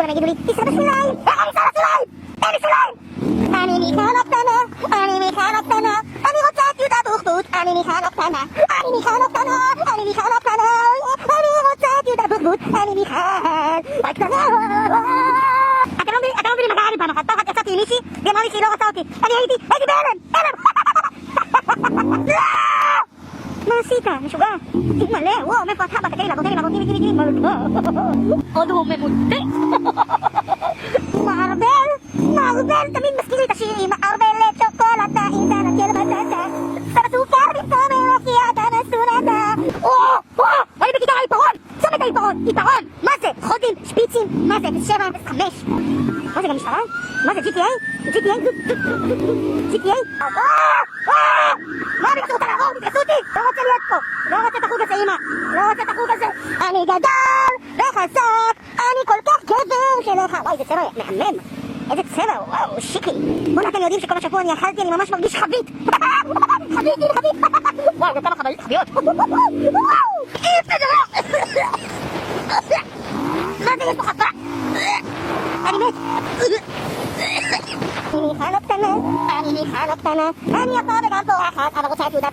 הם יגידו לי, תיסע בשוליים, איך אני אסע לשוליים? אין לי שוליים! אני מיכל הקטנה, אני מיכל הקטנה, אני רוצה את יהודה בוחבוט, אני מיכל הקטנה, אני מיכל הקטנה, אני מיכל הקטנה, אני רוצה את יהודה בוחבוט, אני מיכל הקטנה. אתם לא מבינים מה קרה לי פעם אחת, פעם אחת יצאתי עם מישהי, והיא אמרה לי שהיא לא רוצה אותי, אני הייתי בהלם, מה עשית? משוגע? תתמלא, וואו, מאיפה את חבא? תקראי לה, תני מלכה. עוד הוא ממותה. מערבל, תמיד מזכיר לי את השירים. מערבלת שוקולדה, עם זנקל בטטה. סתם סוכר במקום מלאכיית המסונתה. אני בכיתה העיפרון, שם את העיפרון. עיפרון, מה זה? חודים, שפיצים, מה זה? 07, 05. מה זה גם משטרה? מה זה? GTA? מה אני רוצה לעבור? תתכנסו אותי! לא רוצה להיות פה! לא רוצה את החוג הזה, אמא! לא רוצה את החוג הזה! אני גדול וחזק! אני כל כך גבר שלך! וואי, איזה צבע מהמם! איזה צבע! וואו, שיקי! בואו, אתם יודעים שכל השבוע אני אכלתי, אני ממש מרגיש חבית! חבית! וואו, גם כמה חביות! וואו! מה זה? יש פה חפה! אני מת! אני מיכל הקטנה, אני יכול וגם פורחת, אבל רוצה את יהודה